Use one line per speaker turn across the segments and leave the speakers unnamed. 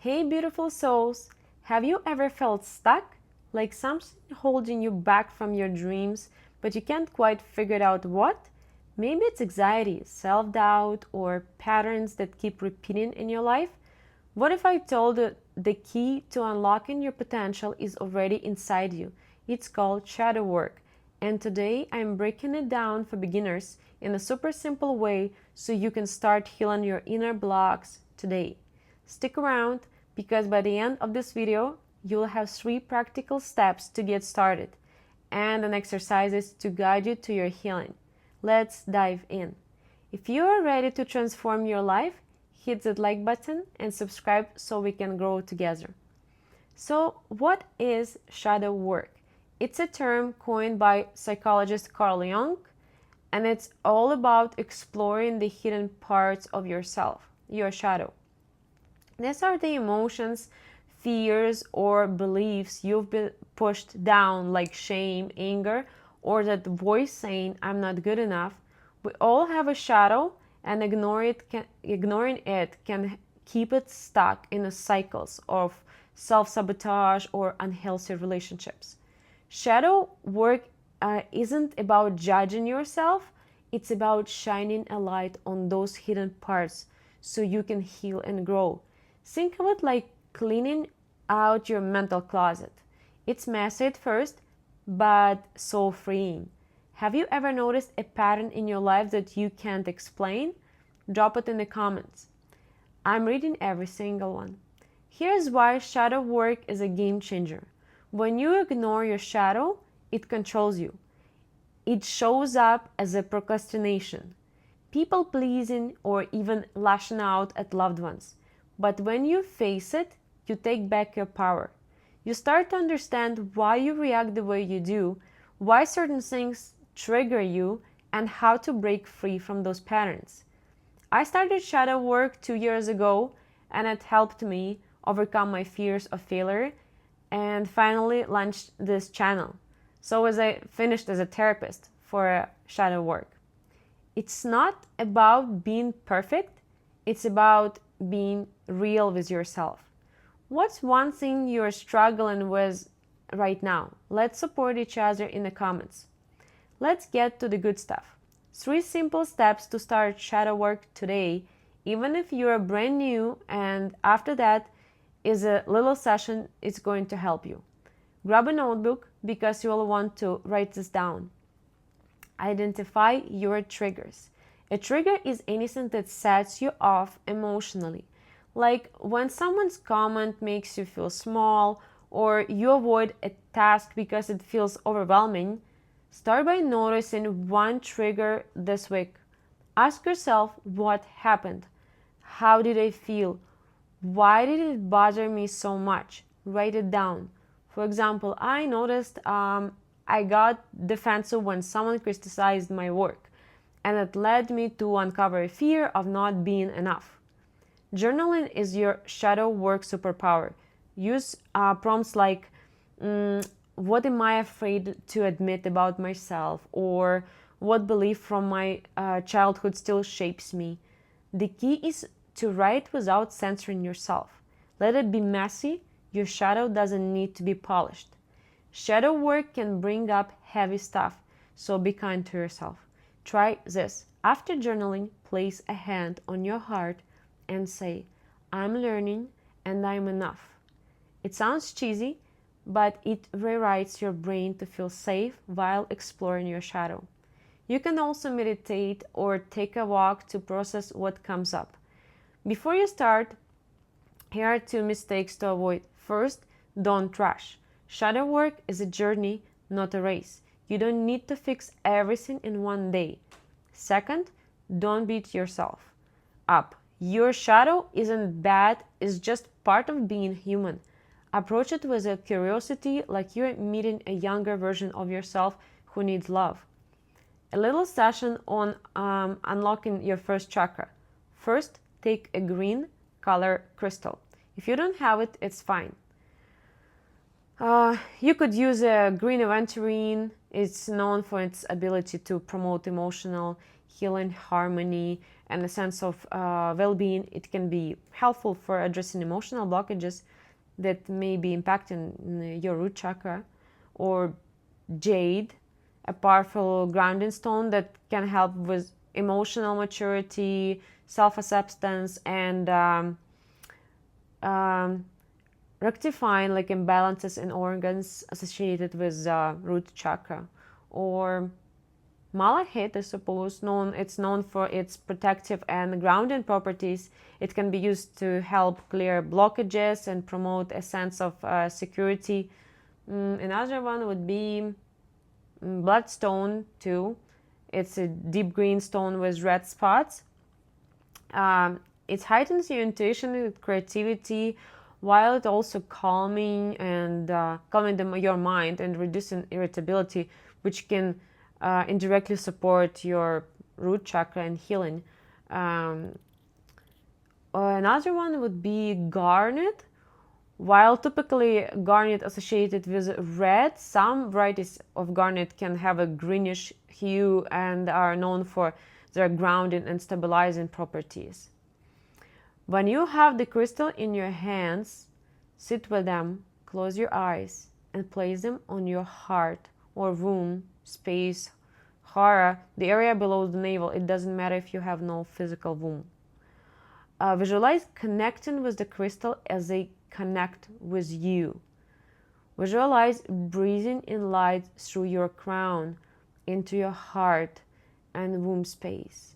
Hey, beautiful souls! Have you ever felt stuck? Like something holding you back from your dreams, but you can't quite figure out what? Maybe it's anxiety, self doubt, or patterns that keep repeating in your life. What if I told you the key to unlocking your potential is already inside you? It's called shadow work. And today I'm breaking it down for beginners in a super simple way so you can start healing your inner blocks today. Stick around because by the end of this video, you'll have 3 practical steps to get started and an exercises to guide you to your healing. Let's dive in. If you are ready to transform your life, hit that like button and subscribe so we can grow together. So, what is shadow work? It's a term coined by psychologist Carl Jung, and it's all about exploring the hidden parts of yourself, your shadow. These are the emotions, fears, or beliefs you've been pushed down, like shame, anger, or that voice saying, I'm not good enough. We all have a shadow, and ignoring it can keep it stuck in a cycles of self-sabotage or unhealthy relationships. Shadow work isn't about judging yourself, it's about shining a light on those hidden parts so you can heal and grow. Think of it like cleaning out your mental closet. It's messy at first, but so freeing. Have you ever noticed a pattern in your life that you can't explain? Drop it in the comments. I'm reading every single one. Here's why shadow work is a game changer. When you ignore your shadow, it controls you. It shows up as a procrastination, people pleasing, or even lashing out at loved ones. But when you face it, you take back your power. You start to understand why you react the way you do, why certain things trigger you, and how to break free from those patterns. I started shadow work 2 years ago, and it helped me overcome my fears of failure and finally launched this channel. So as I finished as a therapist for shadow work. It's not about being perfect, it's about being real with yourself. What's one thing you're struggling with right now? Let's support each other in the comments. Let's get to the good stuff. 3 simple steps to start shadow work today, even if you're brand new, and after that is a little session it's going to help you. Grab a notebook because you'll want to write this down. Identify your triggers. A trigger is anything that sets you off emotionally, like when someone's comment makes you feel small or you avoid a task because it feels overwhelming. Start by noticing one trigger this week. Ask yourself what happened. How did I feel? Why did it bother me so much? Write it down. For example, I noticed I got defensive when someone criticized my work, and it led me to uncover a fear of not being enough. Journaling is your shadow work superpower. Use prompts like, what am I afraid to admit about myself? Or what belief from my childhood still shapes me? The key is to write without censoring yourself. Let it be messy. Your shadow doesn't need to be polished. Shadow work can bring up heavy stuff, so be kind to yourself. Try this. After journaling, place a hand on your heart and say, I'm learning and I'm enough. It sounds cheesy, but it rewrites your brain to feel safe while exploring your shadow. You can also meditate or take a walk to process what comes up. Before you start, here are 2 mistakes to avoid. First, don't rush. Shadow work is a journey, not a race. You don't need to fix everything in one day. Second, don't beat yourself up. Your shadow isn't bad, it's just part of being human. Approach it with a curiosity, like you're meeting a younger version of yourself who needs love. A little session on unlocking your first chakra. First, take a green color crystal. If you don't have it, it's fine. You could use a green aventurine. It's known for its ability to promote emotional healing, harmony, and a sense of well-being. It can be helpful for addressing emotional blockages that may be impacting your root chakra. Or jade, a powerful grounding stone that can help with emotional maturity, self-acceptance, and um, rectifying like imbalances in organs associated with root chakra. Or malachite, I suppose, it's known for its protective and grounding properties. It can be used to help clear blockages and promote a sense of security. Another one would be bloodstone too. It's a deep green stone with red spots. It heightens your intuition and creativity, while it also calming your mind and reducing irritability, which can indirectly support your root chakra and healing. Another one would be garnet. While typically garnet associated with red, some varieties of garnet can have a greenish hue and are known for their grounding and stabilizing properties. When you have the crystal in your hands, sit with them, close your eyes, and place them on your heart or womb, space, hara, the area below the navel. It doesn't matter if you have no physical womb. Visualize connecting with the crystal as they connect with you. Visualize breathing in light through your crown into your heart and womb space.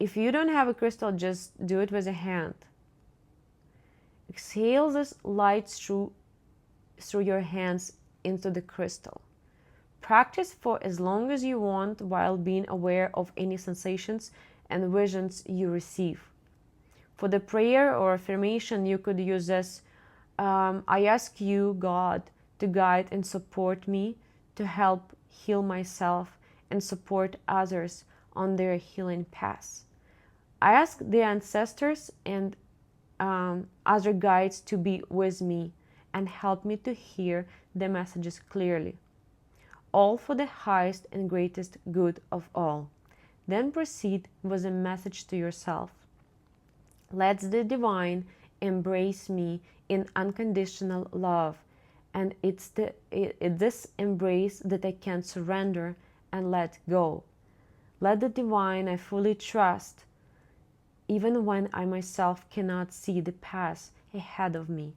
If you don't have a crystal, just do it with a hand. Exhale this light through your hands into the crystal. Practice for as long as you want while being aware of any sensations and visions you receive. For the prayer or affirmation, you could use this: I ask you, God, to guide and support me to help heal myself and support others on their healing paths. I ask the ancestors and other guides to be with me and help me to hear the messages clearly, all for the highest and greatest good of all. Then proceed with a message to yourself. Let the divine embrace me in unconditional love, and it's this embrace that I can surrender and let go. Let the divine I fully trust, even when I myself cannot see the path ahead of me.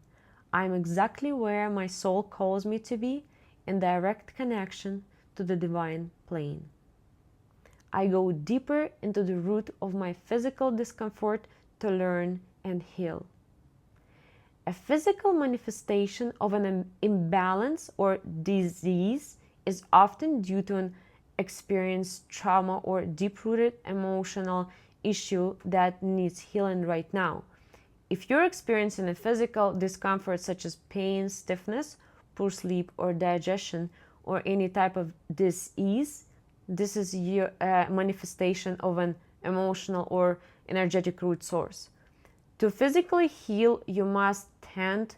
I am exactly where my soul calls me to be, in direct connection to the divine plane. I go deeper into the root of my physical discomfort to learn and heal. A physical manifestation of an imbalance or disease is often due to an experienced trauma or deep-rooted emotional issue that needs healing right now. If you're experiencing a physical discomfort such as pain, stiffness, poor sleep, or digestion, or any type of disease, this is your manifestation of an emotional or energetic root source. To physically heal, you must tend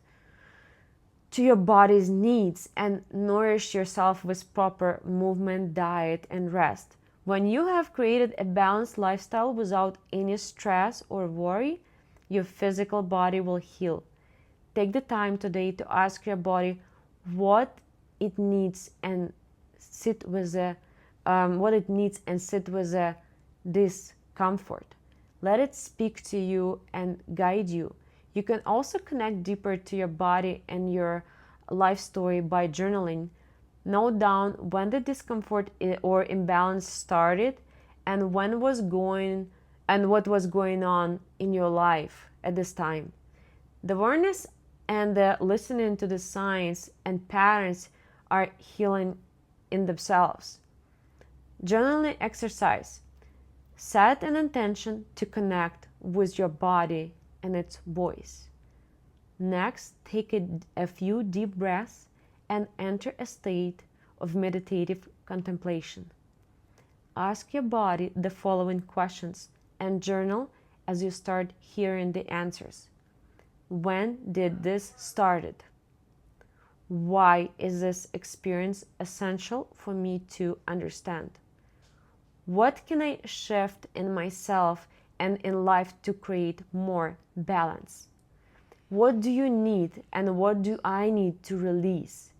to your body's needs and nourish yourself with proper movement, diet, and rest. When you have created a balanced lifestyle without any stress or worry, your physical body will heal. Take the time today to ask your body what it needs and sit with the discomfort. Let it speak to you and guide you. You can also connect deeper to your body and your life story by journaling. Note down when the discomfort or imbalance started and what was going on in your life at this time. The awareness and the listening to the signs and patterns are healing in themselves. Journaling exercise. Set an intention to connect with your body and its voice. Next, take a few deep breaths and enter a state of meditative contemplation. Ask your body the following questions and journal as you start hearing the answers. When did this started? Why is this experience essential for me to understand? What can I shift in myself and in life to create more balance? What do you need and what do I need to release?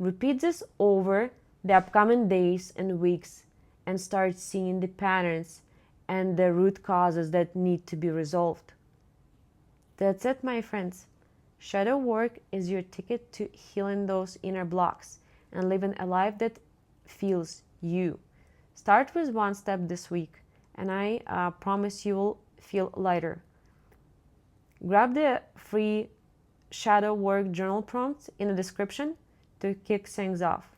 Repeat this over the upcoming days and weeks and start seeing the patterns and the root causes that need to be resolved. That's it, my friends. Shadow work is your ticket to healing those inner blocks and living a life that feels you. Start with one step this week, and I promise you will feel lighter. Grab the free shadow work journal prompt in the description to kick things off.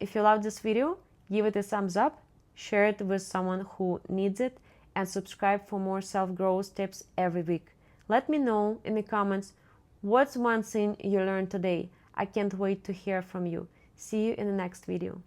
If you love this video, give it a thumbs up, share it with someone who needs it, and subscribe for more self-growth tips every week. Let me know in the comments what's one thing you learned today. I can't wait to hear from you. See you in the next video.